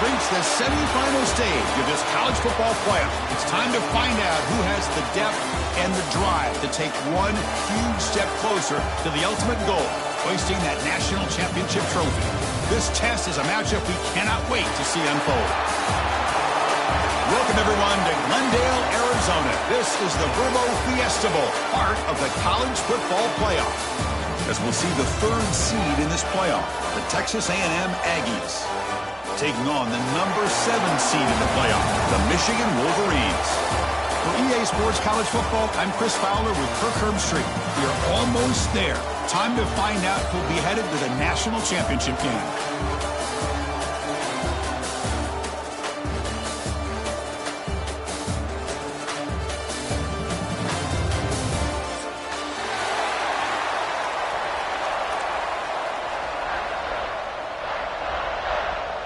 reached the semifinal stage of this college football playoff. It's time to find out who has the depth and the drive to take one huge step closer to the ultimate goal, hoisting that national championship trophy. This test is a matchup we cannot wait to see unfold. Welcome, everyone, to Glendale, Arizona. This is the Verbo Fiesta Bowl, part of the college football playoff. As we'll see the third seed in this playoff, the Texas A&M Aggies, taking on the number 7 seed in the playoff, the Michigan Wolverines. For EA Sports College Football, I'm Chris Fowler with Kirk Herbstreit. We are almost there. Time to find out who'll be headed to the national championship game.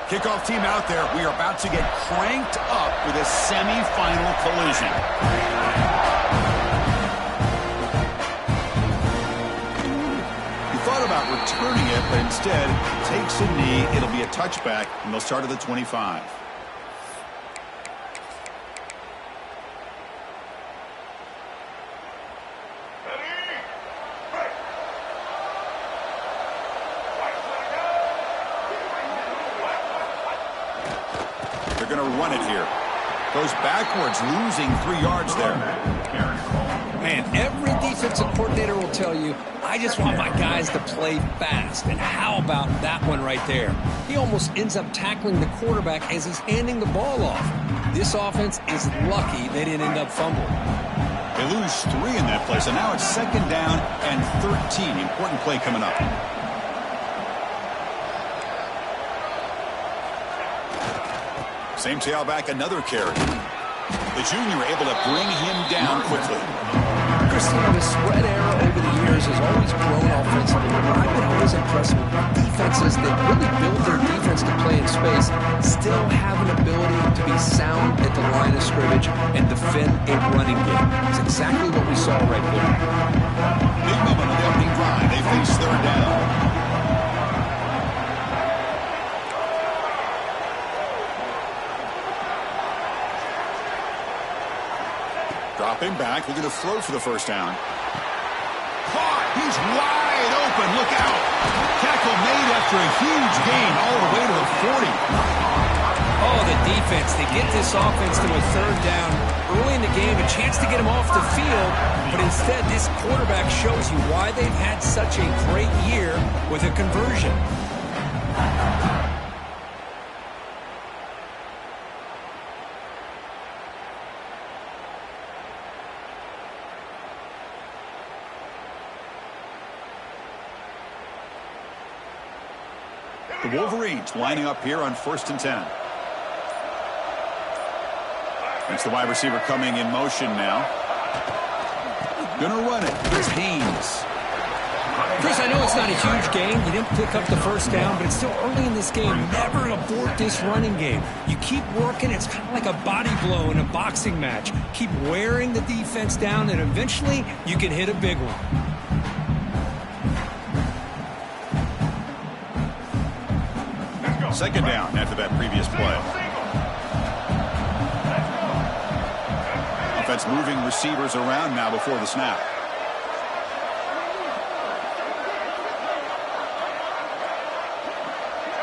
Kickoff team out there. We are about to get cranked up with a semifinal collision. He thought about returning it, but instead takes a knee. It'll be a touchback, and they'll start at the 25. Going to run it here. Goes backwards, losing 3 yards there. Man, every defensive coordinator will tell you, I just want my guys to play fast. And how about that one right there? He almost ends up tackling the quarterback as he's handing the ball off. This offense is lucky they didn't end up fumbling. They lose 3 in that play, so now it's 2nd down and 13. Important play coming up. Same tailback, another carry. The junior able to bring him down quickly. Christine, the spread era over the years has always grown offensively. But I've been always impressed with defenses that really build their defense to play in space, still have an ability to be sound at the line of scrimmage and defend a running game. It's exactly what we saw right there. Big moment on the opening drive. They face 3rd down. Dropping back, looking to throw for the 1st down. Caught! He's wide open. Look out! Tackle made after a huge gain all the way to the 40. Oh, the defense. They get this offense to a 3rd down early in the game, a chance to get him off the field, but instead this quarterback shows you why they've had such a great year with a conversion. The Wolverines lining up here on 1st and 10. It's the wide receiver coming in motion now. Gonna run it. Here's Haynes. Chris, I know it's not a huge gain. You didn't pick up the 1st down, but it's still early in this game. Never abort this running game. You keep working. It's kind of like a body blow in a boxing match. Keep wearing the defense down, and eventually you can hit a big one. 2nd down after that previous play. Offense moving receivers around now before the snap.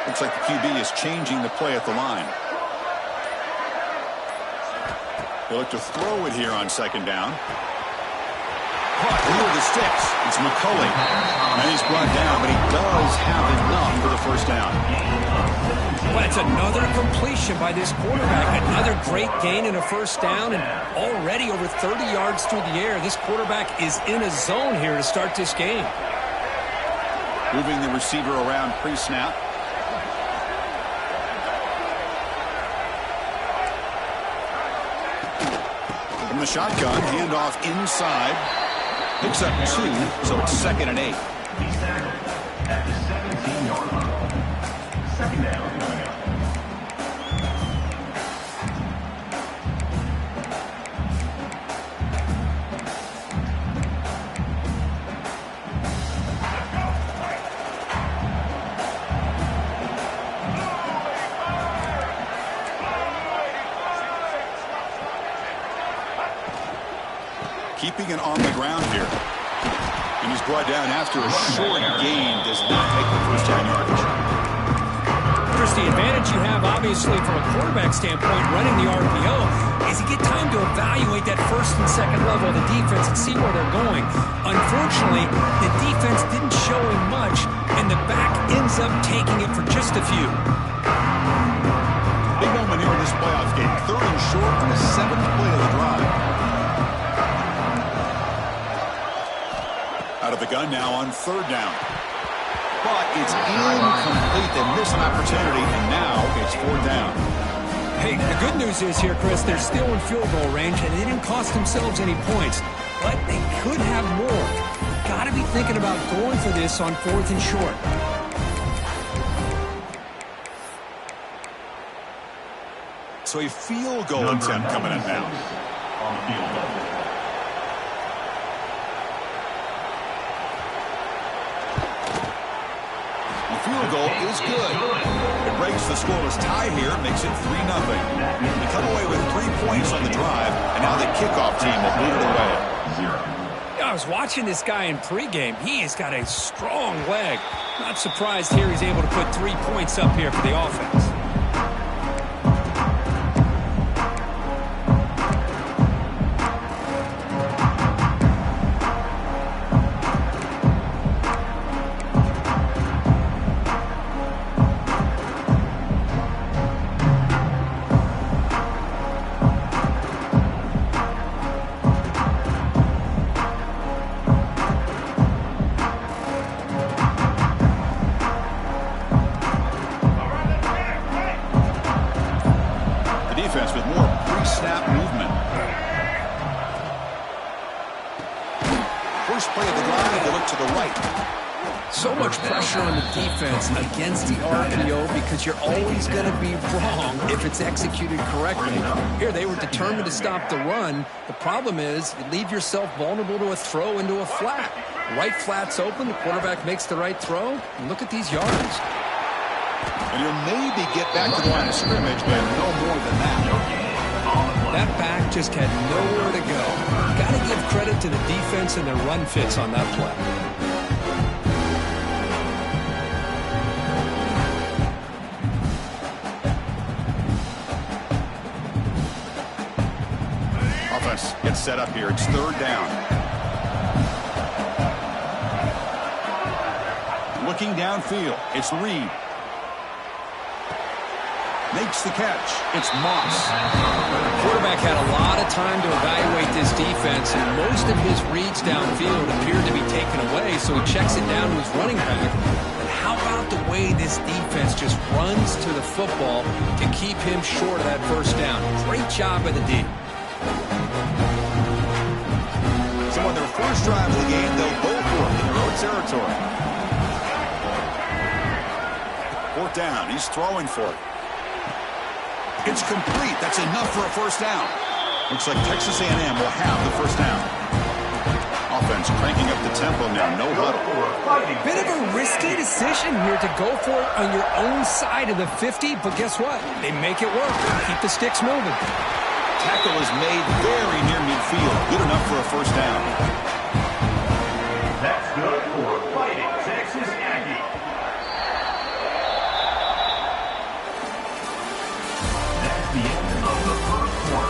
Looks like the QB is changing the play at the line. They look to throw it here on 2nd down. Caught near the sticks. It's McCulley. And he's brought down, but he does have enough for the 1st down. Well, it's another completion by this quarterback. Another great gain in a 1st down, and already over 30 yards through the air. This quarterback is in a zone here to start this game. Moving the receiver around pre-snap. From the shotgun, handoff inside. Picks up 2, so it's 2nd and 8. At the 17-yard line. 2nd down. Keeping it on the ground here. And he's brought down after a short gain. Does not make the first down yardage. Chris, the advantage you have, obviously, from a quarterback standpoint, running the RPO, is you get time to evaluate that first and second level of the defense and see where they're going. Unfortunately, the defense didn't show him much, and the back ends up taking it for just a few. Big moment here in this playoff game. 3rd and short on the 7th play of the drive. Out of the gun now on 3rd down. But it's incomplete. They miss an opportunity, and now it's 4th down. Hey, the good news is here, Chris, they're still in field goal range, and they didn't cost themselves any points. But they could have more. Got to be thinking about going for this on 4th and short. So a field goal attempt coming in now. On the field goal. Field goal is good. It breaks the scoreless tie here, makes it 3-0. They come away with 3 points on the drive, and now the kickoff team will boot it away. I was watching this guy in pregame. He has got a strong leg. Not surprised here he's able to put 3 points up here for the offense. With more pre-snap movement. First play of the drive, they look to the right. So much pressure on the defense against the RPO because you're always going to be wrong if it's executed correctly. Here, they were determined to stop the run. The problem is you leave yourself vulnerable to a throw into a flat. Right flat's open, the quarterback makes the right throw, and look at these yards. And he'll maybe get back to the line of scrimmage, but no more than that. That back just had nowhere to go. Got to give credit to the defense and their run fits on that play. Offense gets set up here. It's 3rd down. Looking downfield, it's Reed. Makes the catch. It's Moss. The quarterback had a lot of time to evaluate this defense, and most of his reads downfield appeared to be taken away, so he checks it down to his running back. And how about the way this defense just runs to the football to keep him short of that first down? Great job by the D. So on their first drive of the game, they'll go for it in their own territory. 4th down. He's throwing for it. It's complete. That's enough for a first down. Looks like Texas A&M will have the first down. Offense cranking up the tempo now. No huddle. Bit of a risky decision here to go for it on your own side of the 50, but guess what? They make it work. Keep the sticks moving. Tackle is made very near midfield. Good enough for a first down. That's good for Fighting Texas Aggie.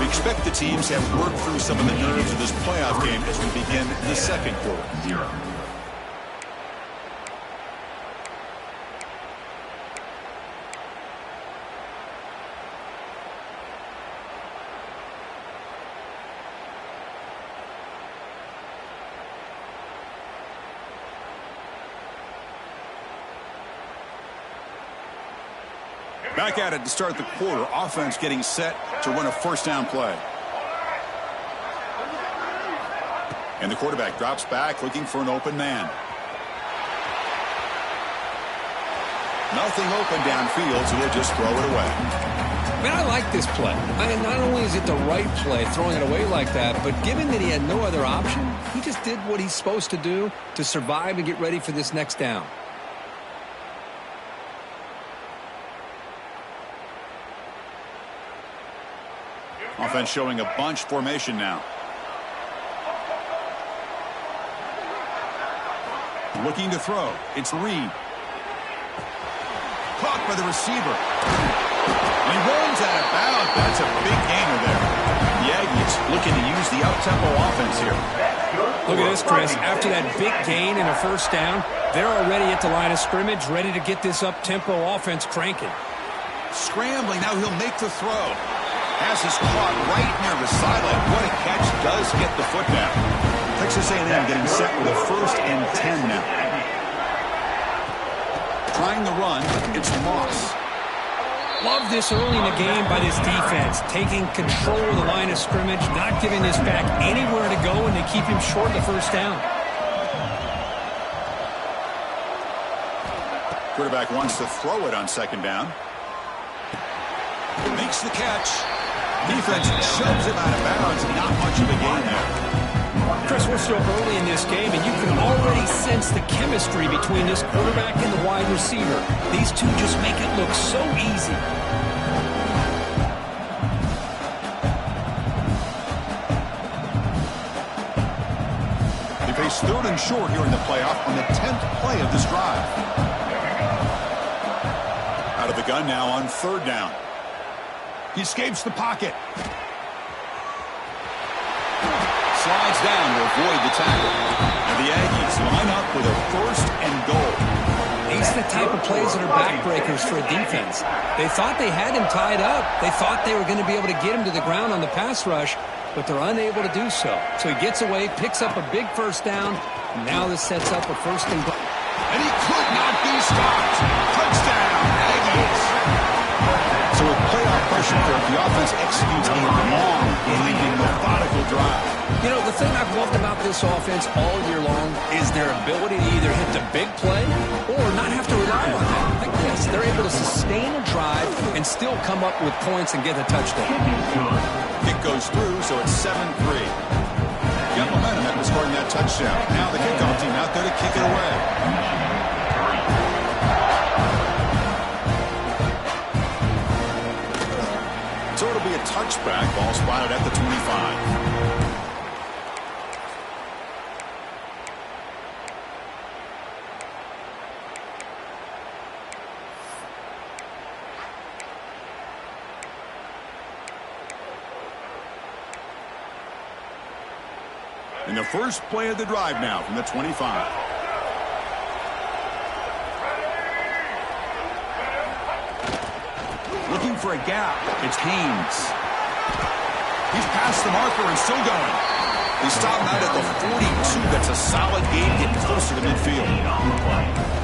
We expect the teams to have worked through some of the nerves of this playoff game as we begin the second quarter. Back at it to start the quarter. Offense getting set to run a first down play. And the quarterback drops back looking for an open man. Nothing open downfield, so they'll just throw it away. Man, I like this play. Not only is it the right play, throwing it away like that, but given that he had no other option, he just did what he's supposed to do to survive and get ready for this next down. Offense showing a bunch formation now. Looking to throw. It's Reed. Caught by the receiver. And he runs out of bounds. That's a big gainer there. The Aggies looking to use the up-tempo offense here. Look at this, Chris. After that big gain and a first down, they're already at the line of scrimmage, ready to get this up-tempo offense cranking. Scrambling. Now he'll make the throw. Pass is caught right near the sideline. What a catch. Does get the foot down. Texas A&M getting set with a 1st and 10 now. Trying the run. It's Moss. Love this early in the game by this defense, taking control of the line of scrimmage, not giving this back anywhere to go, and they keep him short of the first down. Quarterback wants to throw it on 2nd down. Makes the catch. Defense shoves him out of bounds. Not much of a gain there. Chris, we're still early in this game, and you can already sense the chemistry between this quarterback and the wide receiver. These two just make it look so easy. They face 3rd and short here in the playoff on the 10th play of this drive. Out of the gun now on 3rd down. He escapes the pocket. Slides down to avoid the tackle. And the Aggies line up with a 1st and goal. These are the type of plays that are backbreakers for a defense. They thought they had him tied up. They thought they were going to be able to get him to the ground on the pass rush, but they're unable to do so. So he gets away, picks up a big first down. Now this sets up a 1st and goal. And he could not be stopped. Touchdown, Aggies. So with playoff pressure for the offense executes a long, leading, methodical drive. You know, the thing I've loved about this offense all year long is their ability to either hit the big play or not have to rely on that. Like this, they're able to sustain a drive and still come up with points and get a touchdown. Kick goes through, so it's 7-3. Got momentum after scoring that touchdown. Now the kickoff team out there to kick it away. So it'll be a touchback. Ball spotted at the 25. In the first play of the drive now from the 25. Looking for a gap. It's Haynes. He's past the marker and still going. They stop him out at the 42. That's a solid gain, getting closer to midfield.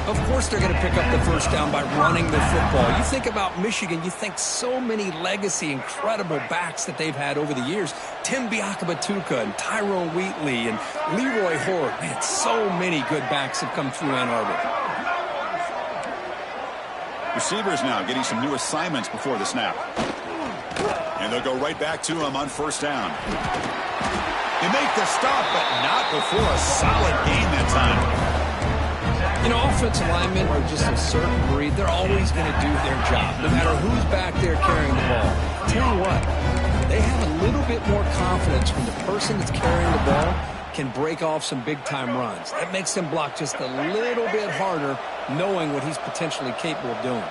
Of course they're going to pick up the first down by running the football. You think about Michigan, you think so many legacy, incredible backs that they've had over the years. Tim Biakabatuka and Tyrone Wheatley and Leroy Horde. Man, so many good backs have come through Ann Arbor. Receivers now getting some new assignments before the snap. And they'll go right back to him on 1st down. They make the stop, but not before a solid gain that time. You know, offensive linemen are just a certain breed. They're always going to do their job, no matter who's back there carrying the ball. I'll tell you what, they have a little bit more confidence when the person that's carrying the ball can break off some big-time runs. That makes them block just a little bit harder, knowing what he's potentially capable of doing.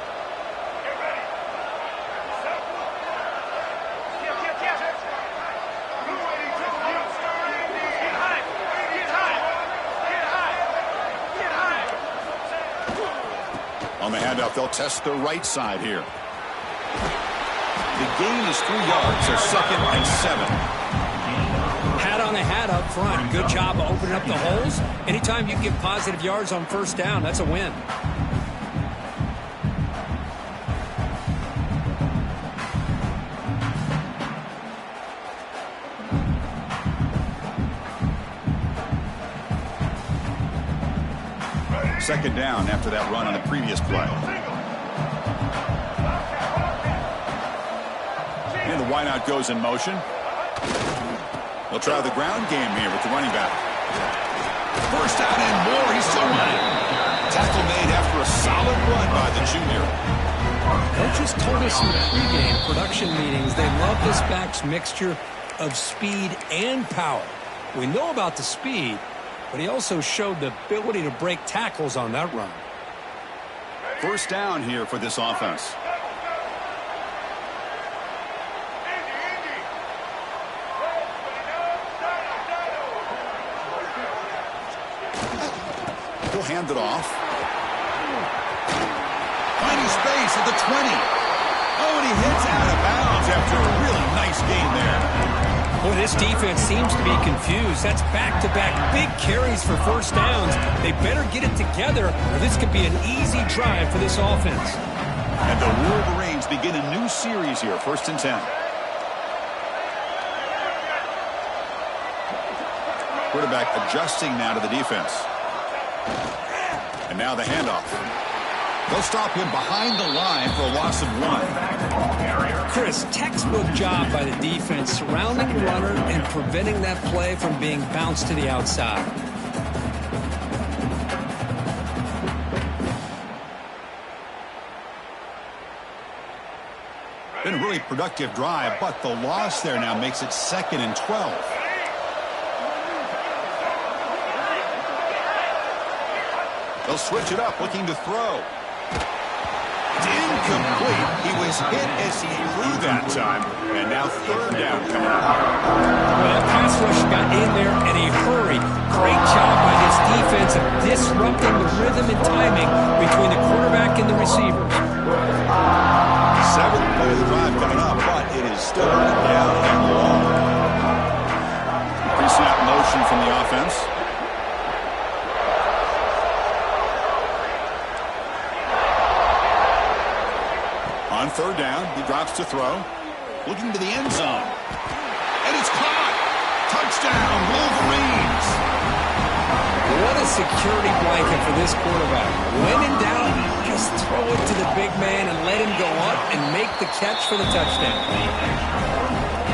On the handoff, they'll test the right side here. The gain is 3 yards, so 2nd and 7. Hat on a hat up front. Good job of opening up the holes. Anytime you get positive yards on 1st down, that's a win. Second down after that run on the previous play. And the wideout goes in motion. They'll try the ground game here with the running back. First down and more. He's still running. Tackle made after a solid run by the junior. Coaches told us in the pregame production meetings they love this back's mixture of speed and power. We know about the speed, but he also showed the ability to break tackles on that run. First down here for this offense. He'll hand it off. Finding space at the 20. Oh, and he hits out of bounds after a really nice game there. Boy, this defense seems to be confused. That's back-to-back big carries for first downs. They better get it together, or this could be an easy drive for this offense. And the Wolverines begin a new series here, 1st and 10. Quarterback adjusting now to the defense. And now the handoff. They'll stop him behind the line for a loss of 1. Chris, textbook job by the defense surrounding the runner and preventing that play from being bounced to the outside. Been a really productive drive, but the loss there now makes it 2nd and 12. They'll switch it up, looking to throw. It's incomplete. He was hit as he threw that time, and now 3rd down coming up. Well, that pass rush got in there in a hurry. Great job by this defense of disrupting the rhythm and timing between the quarterback and the receivers. 7th play of the drive coming up, but it is still down and long. Pre-snap motion from the offense. On 3rd down, he drops to throw. Looking to the end zone. And it's caught. Touchdown, Wolverines. What a security blanket for this quarterback. When in doubt, just throw it to the big man and let him go up and make the catch for the touchdown.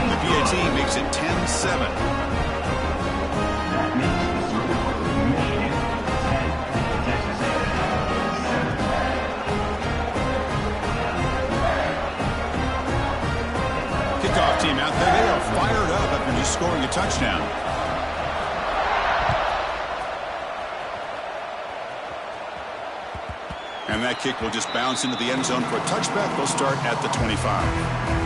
The PAT makes it 10-7. Kickoff team out there. They are fired up after just scoring a touchdown. And that kick will just bounce into the end zone for a touchback. They'll start at the 25.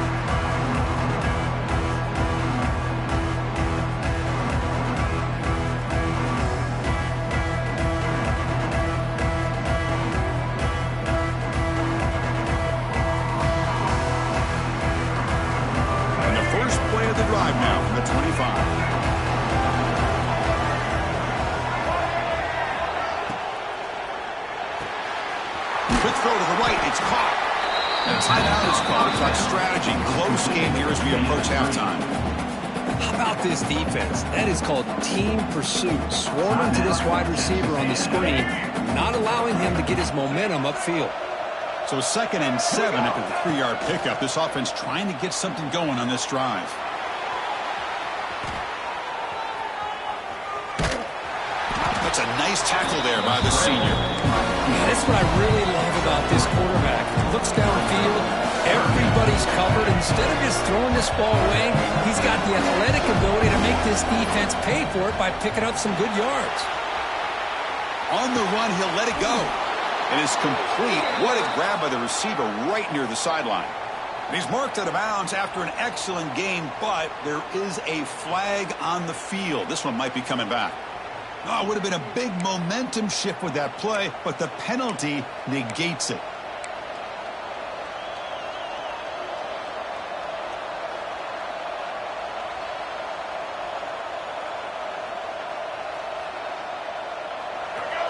Quick throw to the right. It's caught. And a timeout is called. It's like strategy. Close game here as we approach halftime. How about this defense? That is called team pursuit. Swarming to this wide receiver on the screen, not allowing him to get his momentum upfield. So 2nd and 7 after the 3-yard pickup. This offense trying to get something going on this drive. That's a nice tackle there by the senior. Yeah, that's what I really love about this quarterback. Looks downfield, everybody's covered. Instead of just throwing this ball away, he's got the athletic ability to make this defense pay for it by picking up some good yards. On the run, he'll let it go. It is complete. What a grab by the receiver right near the sideline. And he's marked out of bounds after an excellent game, but there is a flag on the field. This one might be coming back. Oh, it would have been a big momentum shift with that play, but the penalty negates it.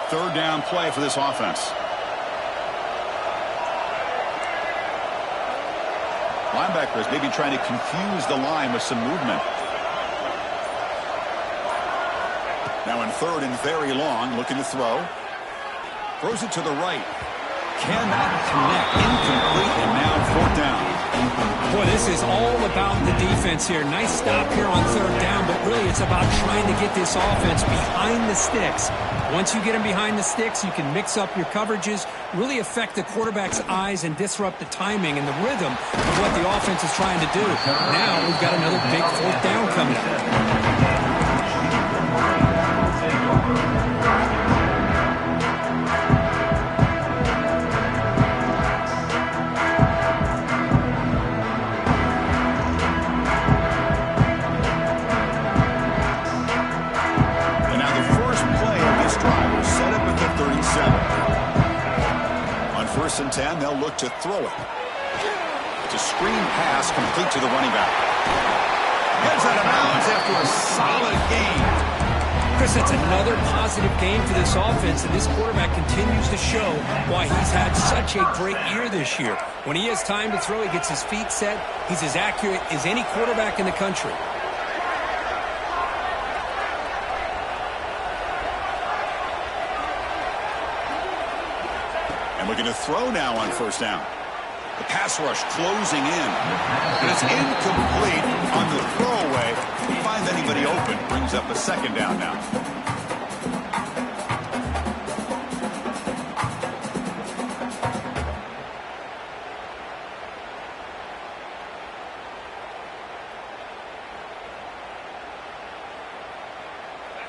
Third down play for this offense. Linebackers maybe trying to confuse the line with some movement. Now in 3rd and very long, looking to throw. Throws it to the right. Cannot connect. Incomplete, and now 4th down. Boy, this is all about the defense here. Nice stop here on 3rd down, but really it's about trying to get this offense behind the sticks. Once you get them behind the sticks, you can mix up your coverages, really affect the quarterback's eyes and disrupt the timing and the rhythm of what the offense is trying to do. Now we've got another big 4th down coming up. 1st and 10. They'll look to throw it. It's a screen pass complete to the running back. Gets out of bounds after a solid gain. Chris, that's another positive game for this offense, and this quarterback continues to show why he's had such a great year this year. When he has time to throw, he gets his feet set. He's as accurate as any quarterback in the country. And we're going to throw now on 1st down. The pass rush closing in. And it's incomplete on the throwaway. Can't find anybody open. Brings up a 2nd down now.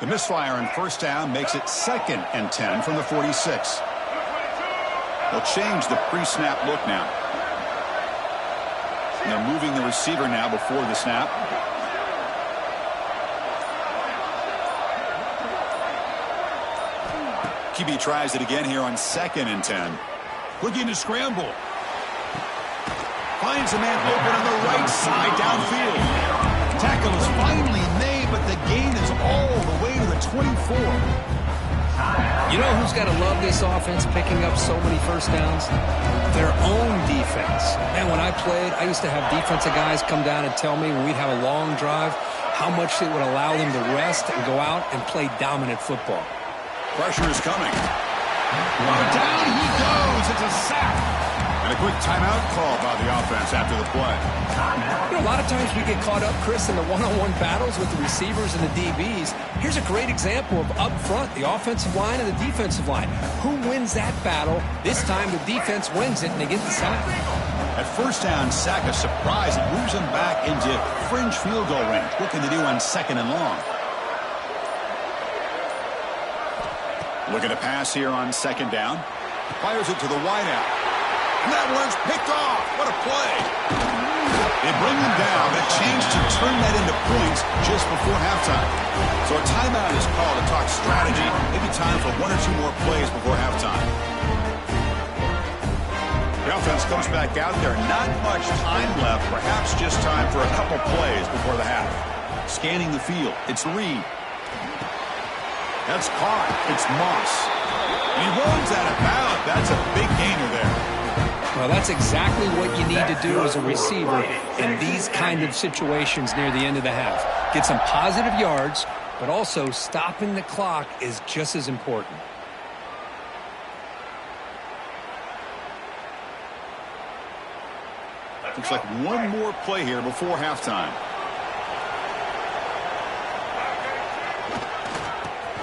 The misfire on 1st down makes it 2nd and 10 from the 46. They'll change the pre-snap look now. And they're moving the receiver now before the snap. QB tries it again here on 2nd and 10. Looking to scramble. Finds a man open on the right side downfield. Tackle is finally made, but the gain is all the way to the 24. You know who's got to love this offense picking up so many 1st downs? Their own defense. And when I played, I used to have defensive guys come down and tell me when we'd have a long drive how much it would allow them to rest and go out and play dominant football. Pressure is coming. Down he goes. It's a sack. And a quick timeout call by the offense after the play. You know, a lot of times we get caught up, Chris, in the one-on-one battles with the receivers and the DBs. Here's a great example of up front, the offensive line and the defensive line. Who wins that battle? This time the defense wins it and they get the sack. At 1st down, sack a surprise. It moves them back into fringe field goal range. Looking to do on 2nd and long. Looking to pass here on 2nd down. Fires it to the wideout. And that one's picked off. What a play. They bring him down. That chance to turn that into points just before halftime. So a timeout is called to talk strategy. Maybe time for 1 or 2 more plays before halftime. The offense comes back out there. Not much time left. Perhaps just time for a couple plays before the half. Scanning the field. It's Reed. That's caught. It's Moss. He runs out of bounds. That's a big gainer there. Well, that's exactly what you need to do as a receiver in these kind of situations near the end of the half. Get some positive yards, but also stopping the clock is just as important. Looks like one more play here before halftime.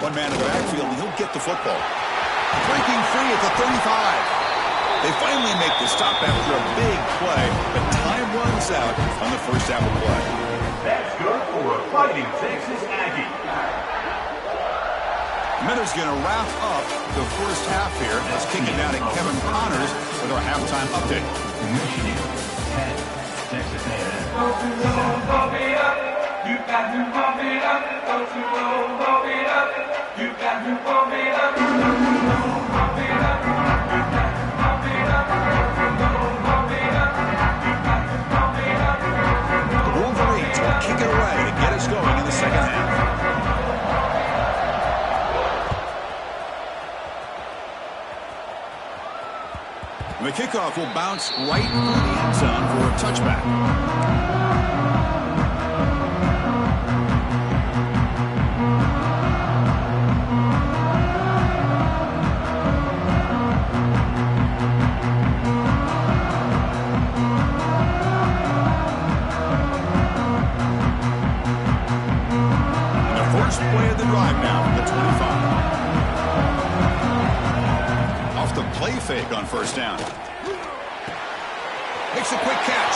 One man in the backfield, and he'll get the football. Breaking free at the 35. They finally make the stop after a big play, but time runs out on the 1st half of play. That's good for a Fighting Texas Aggie. Miller's going to wrap up the 1st half here. Let's kick it down to Kevin Connors with our halftime update. Michigan 10, Texas A&M. Don't you know, bump it up. You got to bump it up. Don't you know, bump it up. You got to bump it up. Don't you know, bump it up. You got to bump it up. Don't you know, bump it up. You got to bump it up. The Wolverines will kick it away to get us going in the 2nd half. And the kickoff will bounce right through the end zone for a touchback. Play of the drive now from the 25. Off the play fake on 1st down. Makes a quick catch.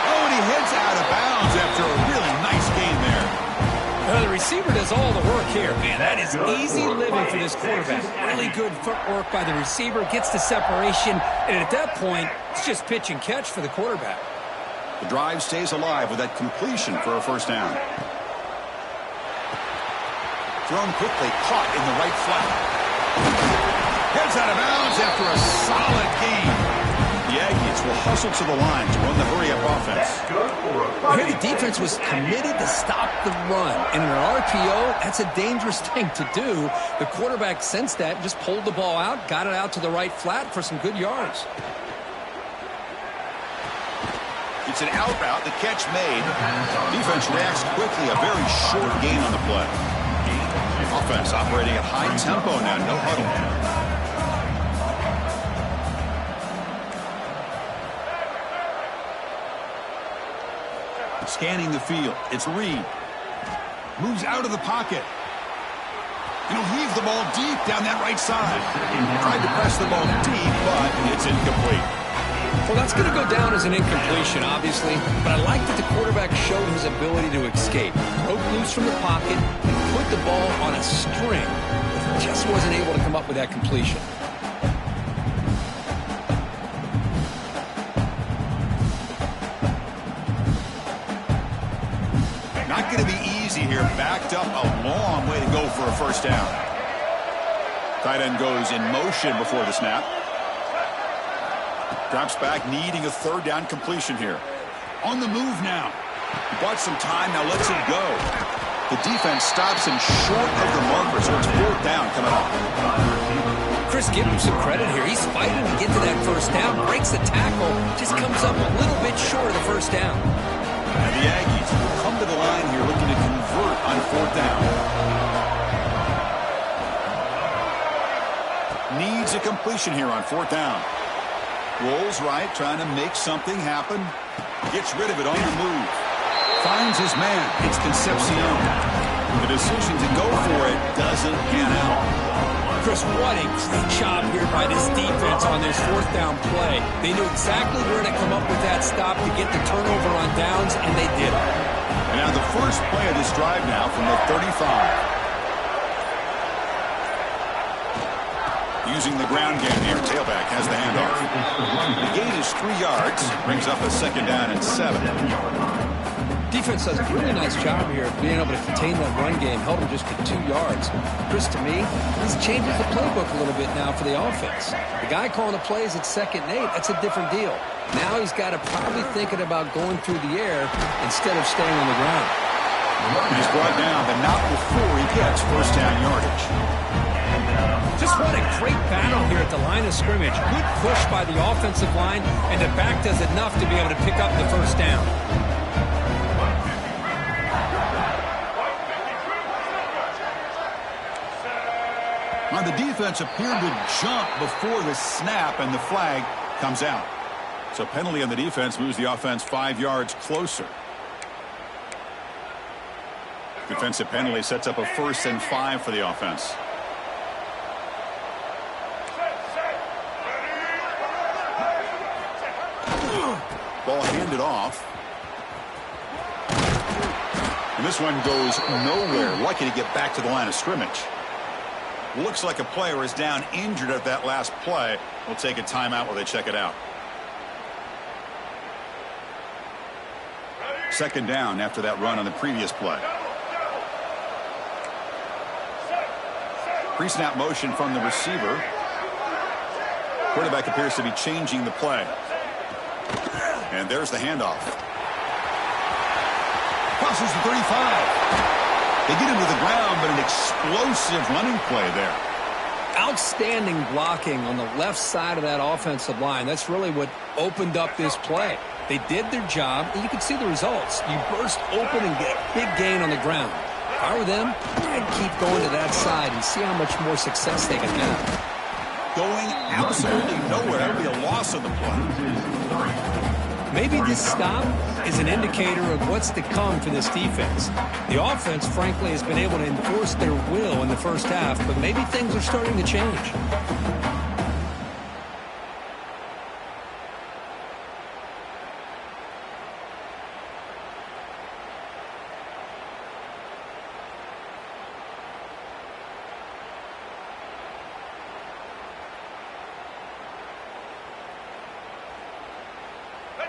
Oh, and he heads out of bounds after a really nice gain there. Well, the receiver does all the work here. Man, that is easy living for this quarterback. Really good footwork by the receiver. Gets the separation. And at that point, it's just pitch and catch for the quarterback. The drive stays alive with that completion for a 1st down. Thrown quickly, caught in the right flat. Heads out of bounds after a solid gain. will hustle to the line to run the hurry-up offense. Here the defense was committed to stop the run. And in an RPO, that's a dangerous thing to do. The quarterback sensed that and just pulled the ball out, got it out to the right flat for some good yards. It's an out route, the catch made. Defense reacts quickly, a very short gain on the play. Offense operating at high tempo now, no huddle. Scanning the field, it's Reed. Moves out of the pocket. And he'll heave the ball deep down that right side. Tried to press the ball deep, but it's incomplete. Well, that's going to go down as an incompletion, obviously, but I like that the quarterback showed his ability to escape. Broke loose from the pocket and put the ball on a string, but just wasn't able to come up with that completion. Not going to be easy here. Backed up a long way to go for a first down. Tight end goes in motion before the snap. Drops back, needing a third down completion here. On the move now. He bought some time, now lets it go. The defense stops him short of the marker, so it's fourth down coming up. Chris, give him some credit here. He's fighting to get to that first down, breaks the tackle, just comes up a little bit short of the first down. And the Aggies come to the line here looking to convert on fourth down. Needs a completion here on fourth down. Rolls right, trying to make something happen. Gets rid of it on the move. Finds his man. It's Concepcion. The decision to go for it doesn't pan out. Chris, what a great job here by this defense on this fourth down play. They knew exactly where to come up with that stop to get the turnover on downs, and they did it. And now the first play of this drive now from the 35. Using the ground game here. Tailback has the handoff. The gain is 3 yards. Brings up a second down and 7. Defense does a really nice job here of being able to contain that run game. Held him just to 2 yards. Chris, to me, this changes the playbook a little bit now for the offense. The guy calling the plays at 2nd and 8, that's a different deal. Now he's got to probably thinking about going through the air instead of staying on the ground. He's brought down, but not before he gets first down yardage. Just what a great battle here at the line of scrimmage. Good push by the offensive line, and the back does enough to be able to pick up the first down. Now the defense appeared to jump before the snap, and the flag comes out. So penalty on the defense moves the offense 5 yards closer. Defensive penalty sets up a 1st and 5 for the offense. Ball handed off. And this one goes nowhere. Lucky to get back to the line of scrimmage. Looks like a player is down injured at that last play. We'll take a timeout while they check it out. Second down after that run on the previous play. Pre-snap motion from the receiver. Quarterback appears to be changing the play. And there's the handoff. Crosses the 35. They get him to the ground, but an explosive running play there. Outstanding blocking on the left side of that offensive line. That's really what opened up this play. They did their job, and you can see the results. You burst open and get a big gain on the ground. If I were them, I'd keep going to that side and see how much more success they can have. Going absolutely nowhere. That would be a loss of the play. Maybe this stop is an indicator of what's to come for this defense. The offense, frankly, has been able to enforce their will in the first half, but maybe things are starting to change.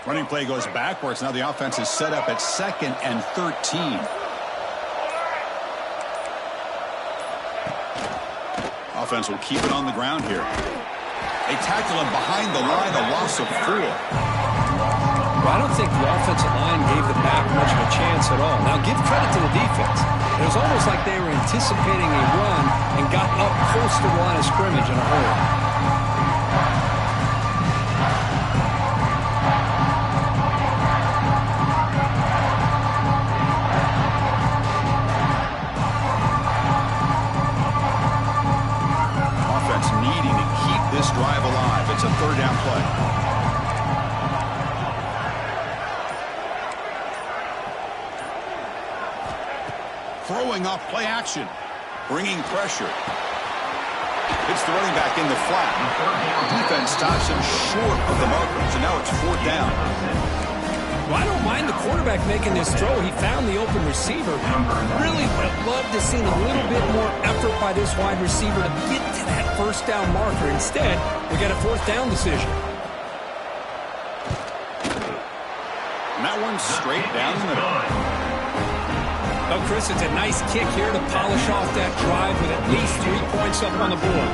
Running play goes backwards. Now the offense is set up at 2nd and 13. Offense will keep it on the ground here. They tackle him behind the line, a loss of 4. Well, I don't think the offensive line gave the back much of a chance at all. Now, give credit to the defense. It was almost like they were anticipating a run and got up close to the line of scrimmage in a hurry. Offense needing to keep this drive alive. It's a third down play. Throwing off play action. Bringing pressure. It's the running back in the flat. Defense stops him short of the marker. So now it's fourth down. Well, I don't mind the quarterback making this throw. He found the open receiver. Really would have loved to see a little bit more effort by this wide receiver to get to that first down marker. Instead, we got a fourth down decision. And that one's straight down the middle. Oh, Chris, it's a nice kick here to polish off that drive with at least 3 points up on the board.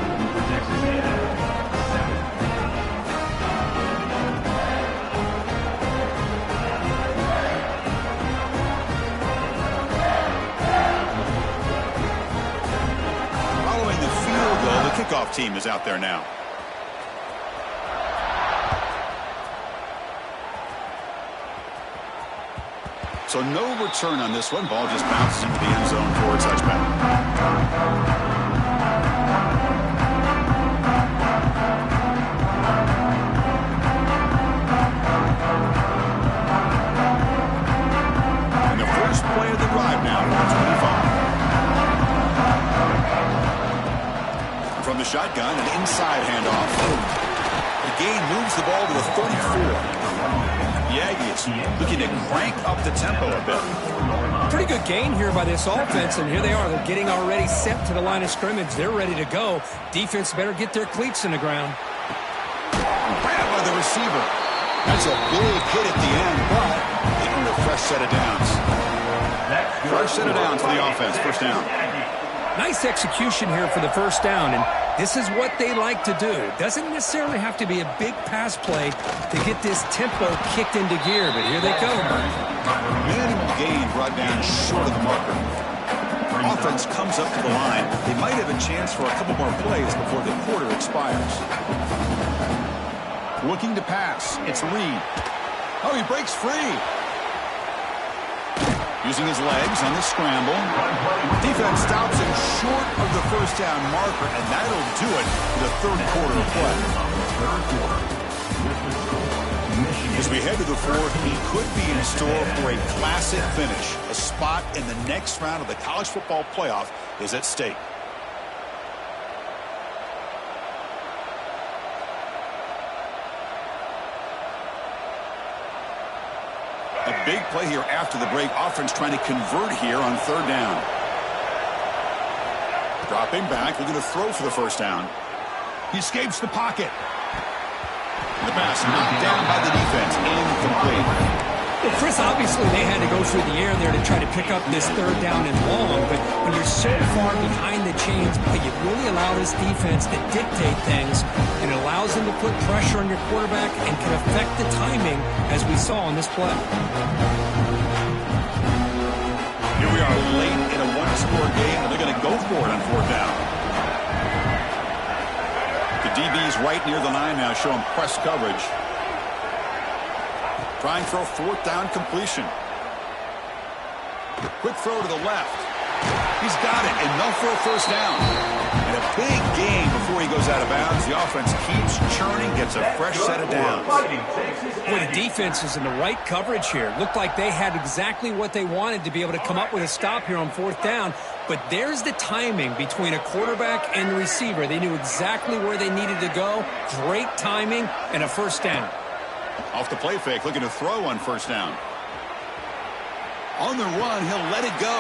Following the field goal, the kickoff team is out there now. So no return on this one. Ball just bounces into the end zone for a touchback. And the first play of the drive now at 25. From the shotgun, an inside handoff. The gain moves the ball to the 34. The Aggies looking to crank up the tempo a bit. Pretty good gain here by this offense, and here they are. They're getting already set to the line of scrimmage. They're ready to go. Defense better get their cleats in the ground. Grabbed by the receiver. That's a big hit at the end, but they earned a fresh set of downs. Fresh set of downs for the offense. First down. Nice execution here for the first down, and this is what they like to do. It doesn't necessarily have to be a big pass play to get this tempo kicked into gear, but here they go. Minimal gain brought down short of the marker. Offense comes up to the line. They might have a chance for a couple more plays before the quarter expires. Looking to pass. It's Reed. Oh, he breaks free. Using his legs on the scramble. Defense stops him short of the first down marker, and that'll do it for the third quarter of play. As we head to the fourth, he could be in store for a classic finish. A spot in the next round of the college football playoff is at stake. A big play here after the break. Offense trying to convert here on third down. Dropping back, looking to throw for the first down. He escapes the pocket. The pass knocked down by the defense. Incomplete. Well, Chris, obviously they had to go through the air there to try to pick up this third down and long, but when you're so far behind the chains, you really allow this defense to dictate things, and it allows them to put pressure on your quarterback and can affect the timing, as we saw on this play. Here we are late in a one-score game, and they're going to go for it on fourth down. The DB's right near the line now, showing press coverage. Trying for a fourth down completion. Quick throw to the left. He's got it, enough for a first down. And a big gain before he goes out of bounds. The offense keeps churning, gets a fresh set of downs. Boy, the defense is in the right coverage here. Looked like they had exactly what they wanted to be able to come up with a stop here on fourth down. But there's the timing between a quarterback and the receiver. They knew exactly where they needed to go. Great timing and a first down. Off the play fake, looking to throw on first down. On the run, he'll let it go.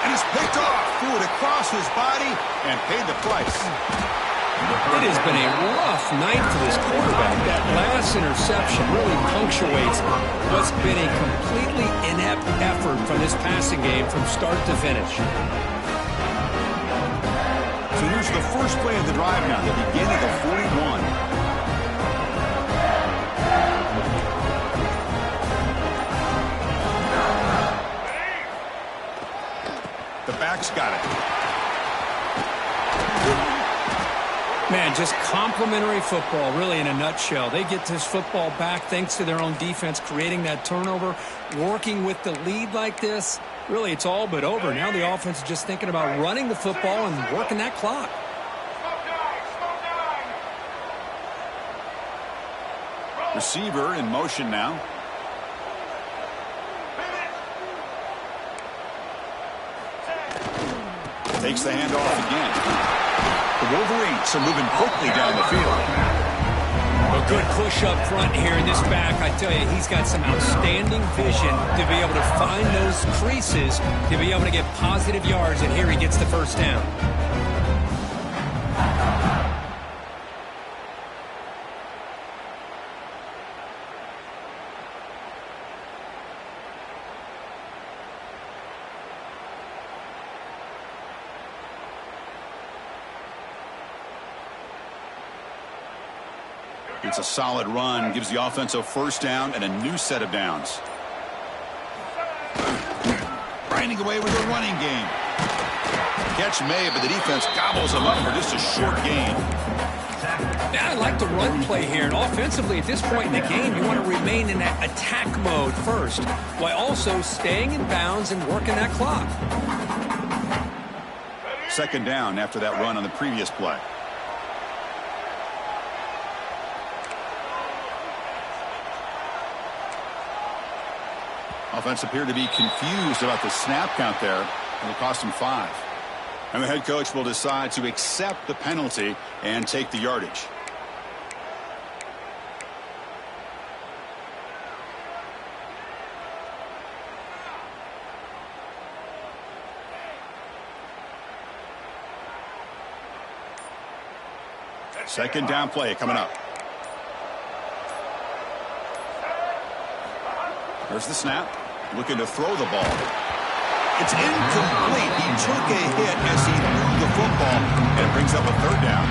And it's picked off. Threw it across his body and paid the price. It has been a rough night for this quarterback. That last interception really punctuates what's been a completely inept effort from this passing game from start to finish. So here's the first play of the drive now, the beginning of 41. back's got it. Man, just complimentary football, really, in a nutshell. They get this football back thanks to their own defense, creating that turnover, working with the lead like this. Really, it's all but over. Now the offense is just thinking about running the football and working that clock. Receiver in motion now. Takes the handoff again. The Wolverines are moving quickly down the field. A good push up front here in this back. I tell you, he's got some outstanding vision to be able to find those creases, to be able to get positive yards, and here he gets the first down. It's a solid run, gives the offense a first down and a new set of downs. Grinding away with a running game. Catch made, but the defense gobbles him up for just a short gain. Yeah, I like the run play here. And offensively, at this point in the game, you want to remain in that attack mode first, while also staying in bounds and working that clock. Second down after that run on the previous play. Offense appeared to be confused about the snap count there. It'll cost him 5. And the head coach will decide to accept the penalty and take the yardage. Second down play coming up. There's the snap. Looking to throw the ball. It's incomplete. He took a hit as he threw the football, and it brings up a third down.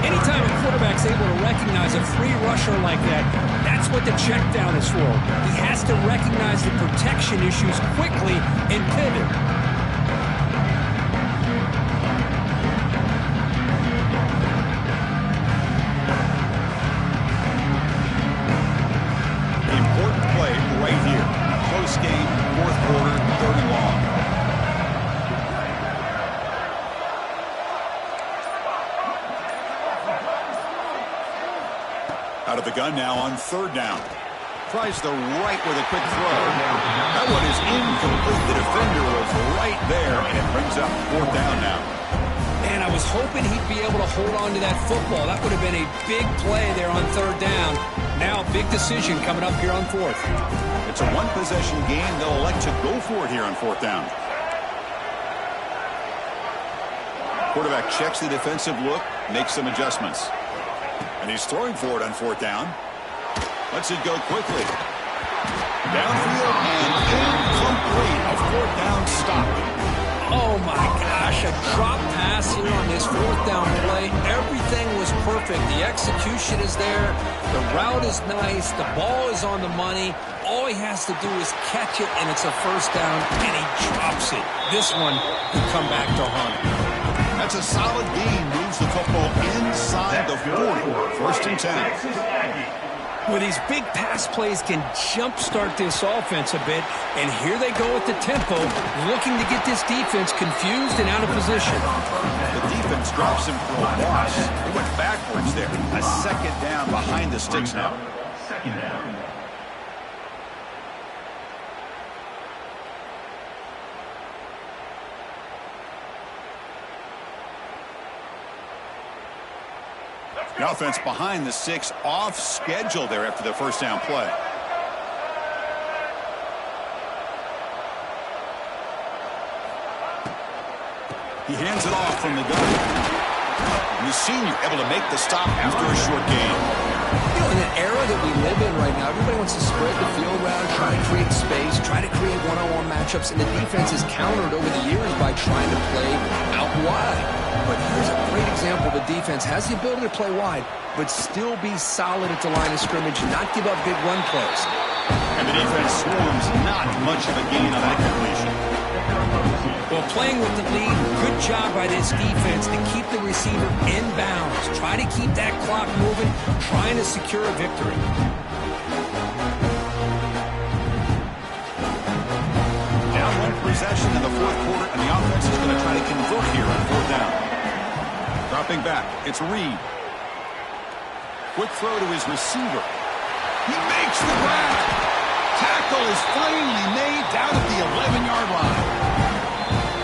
Anytime a quarterback's able to recognize a free rusher like that, that's what the check down is for. He has to recognize the protection issues quickly and pivot. Game, fourth quarter, third and long. Out of the gun now on third down. Tries the right with a quick throw. That one is incomplete. The defender was right there, and it brings up fourth down now. Man, I was hoping he'd be able to hold on to that football. That would have been a big play there on third down. Now, big decision coming up here on fourth. It's a one-possession game. They'll elect to go for it here on fourth down. Quarterback checks the defensive look, makes some adjustments. And he's throwing for it on fourth down. Lets it go quickly. Downfield and incomplete. A fourth down stop. Oh, my gosh, a drop pass here on this fourth down play. Everything was perfect. The execution is there. The route is nice. The ball is on the money. All he has to do is catch it, and it's a first down, and he drops it. This one could come back to haunt him. That's a solid gain. Moves the football inside the 40. First and 10. Well, these big pass plays can jumpstart this offense a bit, and here they go with the tempo, looking to get this defense confused and out of position. The defense drops him for a loss. He went backwards there. A second down behind the sticks now. Second down. The offense behind the 6, off schedule there after the first down play. He hands it off from the gun. And the senior able to make the stop after a short gain. You know, in an era that we live in right now, everybody wants to spread the field around, try to create space, try to create one-on-one matchups, and the defense is countered over the years by trying to play out wide. But here's a great example. The defense has the ability to play wide, but still be solid at the line of scrimmage and not give up big run plays. And the defense swarms not much of a gain on that completion. Well, Well, playing with the lead, good job by this defense to keep the receiver in bounds. Try to keep that clock moving, trying to secure a victory. Down one possession in the fourth quarter, and the offense is going to try to convert here on fourth down. Dropping back, it's Reed. Quick throw to his receiver. He makes the grab. Tackle is finally made down at the 11-yard line.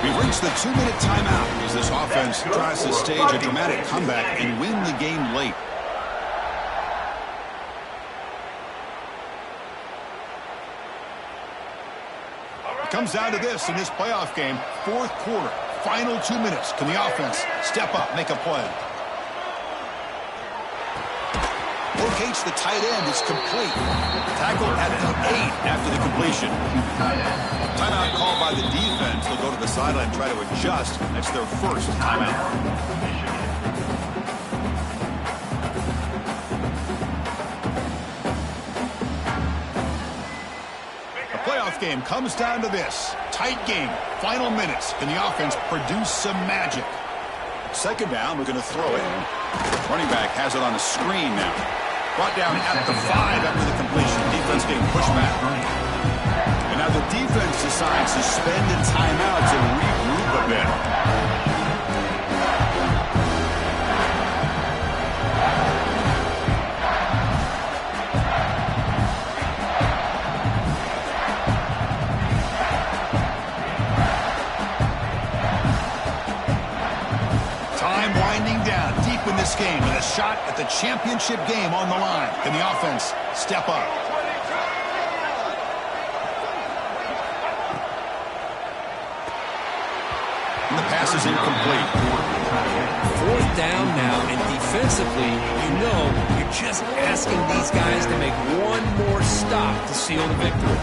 We've reached the 2-minute timeout as this offense tries to stage a dramatic comeback and win the game late. It comes down to this in this playoff game. Fourth quarter, final 2 minutes. Can the offense step up, make a play? Locates the tight end. It's complete. Tackle at the 8 after the completion. Timeout called by the defense. They'll go to the sideline and try to adjust. That's their first timeout. The playoff game comes down to this. Tight game. Final minutes. Can the offense produce some magic? Second down. We're going to throw it. Running back has it on the screen now. Brought down at the 5 after the completion. Defense getting pushed back. And now the defense decides to spend a timeout to regroup a bit. Time winding down deep in this game with a shot at the championship game on the line. Can the offense step up? And the pass is incomplete. Fourth down now, and defensively, you know you're just asking these guys to make one more stop to seal the victory.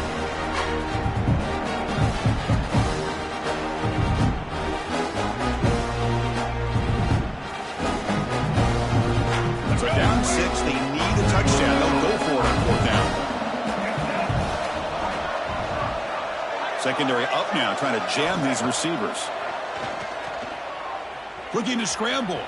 So down 6, they need a touchdown. They'll go for it on fourth down. Secondary up now, trying to jam these receivers. Looking to scramble.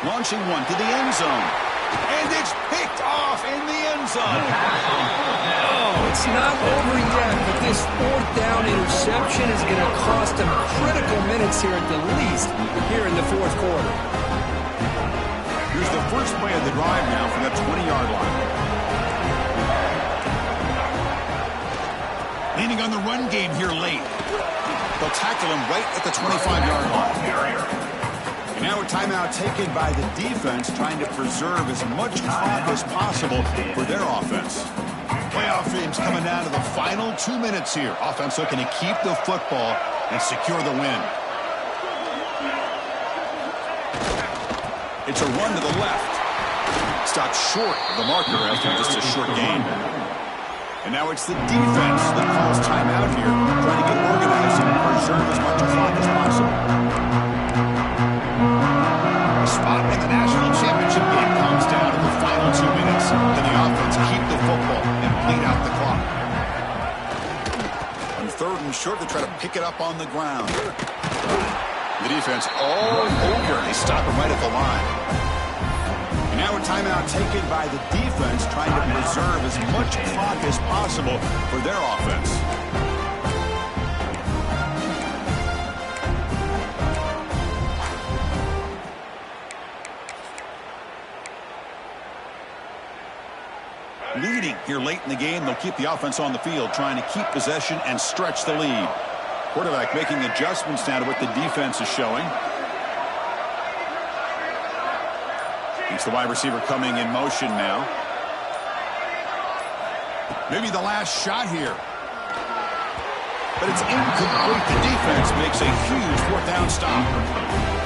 Launching one to the end zone. And it's picked off in the end zone. Oh, it's not over yet, but this fourth down interception is going to cost them critical minutes here at the least here in the fourth quarter. Here's the first play of the drive now from that 20-yard line. Leaning on the run game here late. They'll tackle him right at the 25-yard line. And now a timeout taken by the defense, trying to preserve as much clock as possible for their offense. Playoff games coming down to the final 2 minutes here. Offense looking to keep the football and secure the win. It's a run to the left. Stopped short of the marker after just a short gain. And now it's the defense that calls timeout here, trying to get organized and preserve as much clock as possible. A spot in the national championship game comes down to the final 2 minutes. Can the offense keep the football and bleed out the clock? On third and short, they try to pick it up on the ground. The defense all over. They stop him right at the line. And now a timeout taken by the defense, trying to preserve as much clock as possible for their offense. Leading here late in the game, they'll keep the offense on the field, trying to keep possession and stretch the lead. Quarterback making adjustments now to what the defense is showing. It's the wide receiver coming in motion now. Maybe the last shot here. But it's incomplete. The defense makes a huge fourth down stop.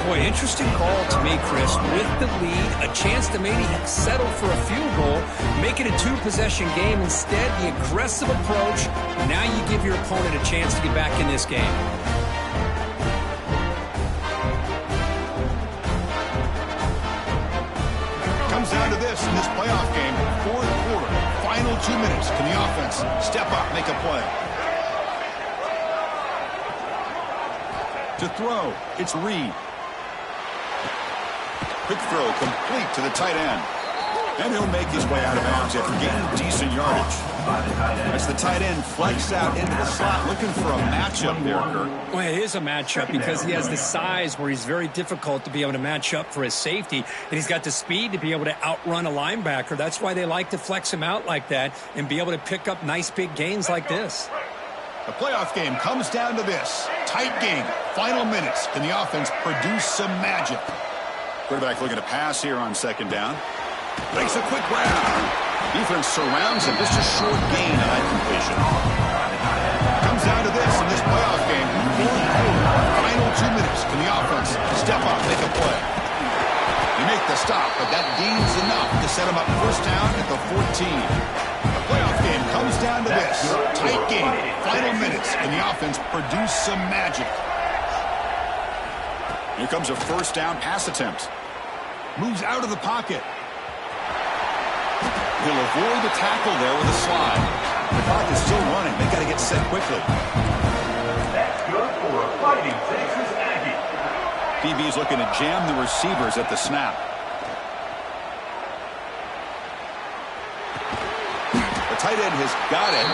Boy, interesting call to me, Chris. With the lead, a chance to maybe settle for a field goal, make it a two-possession game. Instead, the aggressive approach. Now you give your opponent a chance to get back in this game. Comes down to this in this playoff game. Fourth quarter, final 2 minutes. Can the offense step up, make a play? To throw, it's Reed. Quick throw complete to the tight end. And he'll make his way out of bounds after gaining decent yardage. As the tight end flexes out into the slot, looking for a matchup there, Kurt. Well, it is a matchup because he has the size where he's very difficult to be able to match up for his safety. And he's got the speed to be able to outrun a linebacker. That's why they like to flex him out like that and be able to pick up nice big gains like this. The playoff game comes down to this. Tight game. Final minutes. Can the offense produce some magic? Quarterback looking to pass here on second down. Makes a quick round. Defense surrounds him. Just a short gain on that completion. Comes down to this in this playoff game. Fourth quarter. Final 2 minutes. Can the offense step up, make a play? They make the stop, but that gains enough to set him up first down at the 14. The playoff game comes down to this. Tight game. Final minutes. Can the offense produce some magic? Here comes a first down pass attempt. Moves out of the pocket. He'll avoid the tackle there with a slide. The clock is still running. They've got to get set quickly. That's good for a Fighting Texas Aggie. DB's looking to jam the receivers at the snap. The tight end has got it,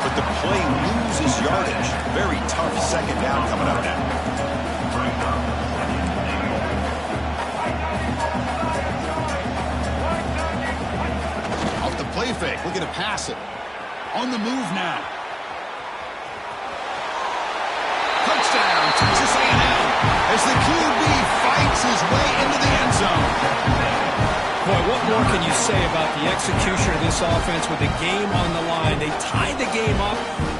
but the play loses yardage. Very tough second down coming up now. Play fake, looking to pass it. On the move now. Touchdown, Texas A&M, as the QB fights his way into the end zone. Boy, what more can you say about the execution of this offense with the game on the line? They tied the game up,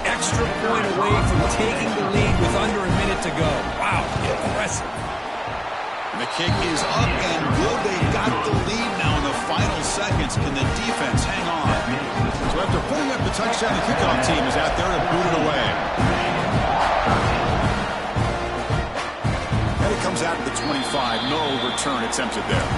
extra point away from taking the lead with under a minute to go. Wow, impressive. And the kick is up and good. They've got the lead now in the final seconds. Can the defense hang on? So after putting up the touchdown, the kickoff team is out there to boot it away. And it comes out to the 25. No return attempted there.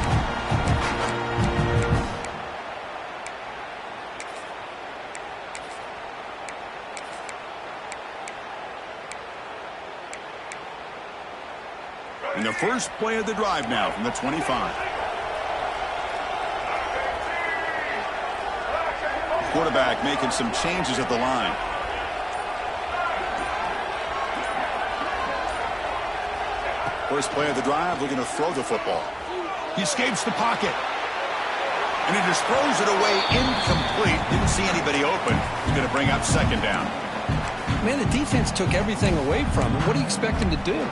And the first play of the drive now from the 25. Quarterback making some changes at the line. First play of the drive, looking to throw the football. He escapes the pocket. And he just throws it away incomplete. Didn't see anybody open. He's going to bring up second down. Man, the defense took everything away from him. What do you expect him to do?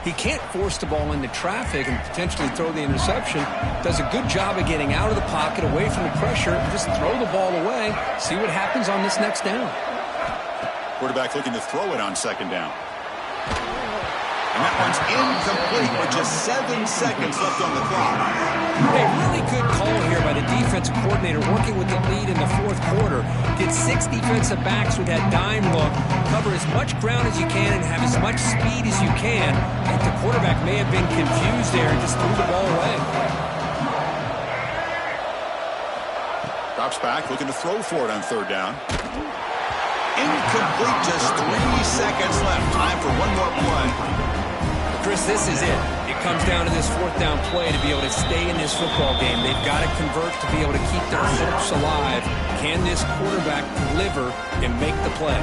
He can't force the ball into traffic and potentially throw the interception. Does a good job of getting out of the pocket, away from the pressure, just throw the ball away, see what happens on this next down. Quarterback looking to throw it on second down. And that one's incomplete with just 7 seconds left on the clock. A really good call here by the defensive coordinator working with the lead in the fourth quarter. Get 6 defensive backs with that dime look. Cover as much ground as you can and have as much speed as you can. I think the quarterback may have been confused there and just threw the ball away. Drops back, looking to throw for it on third down. Incomplete, just 3 seconds left. Time for one more play. Chris, this is it. It comes down to this fourth down play to be able to stay in this football game. They've got to convert to be able to keep their hopes alive. Can this quarterback deliver and make the play?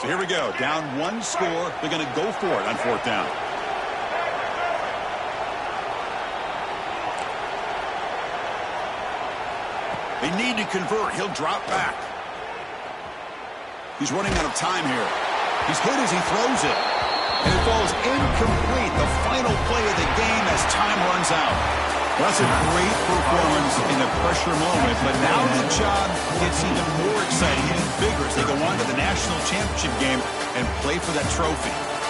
So here we go. Down 1 score. They're going to go for it on fourth down. They need to convert. He'll drop back. He's running out of time here. He's hit as he throws it. And it falls incomplete. The final play of the game as time runs out. Well, that's a great performance in a pressure moment. But now the job gets even more exciting, even bigger as they go on to the national championship game and play for that trophy.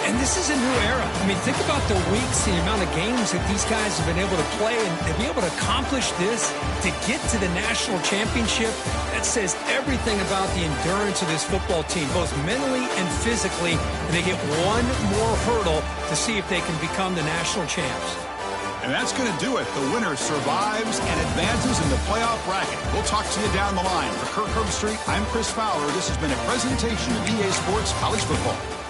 And this is a new era. I mean, think about the weeks, the amount of games that these guys have been able to play, and to be able to accomplish this, to get to the national championship, that says everything about the endurance of this football team, both mentally and physically, and they get one more hurdle to see if they can become the national champs. And that's going to do it. The winner survives and advances in the playoff bracket. We'll talk to you down the line. For Kirk Herbstreit, I'm Chris Fowler. This has been a presentation of EA Sports College Football.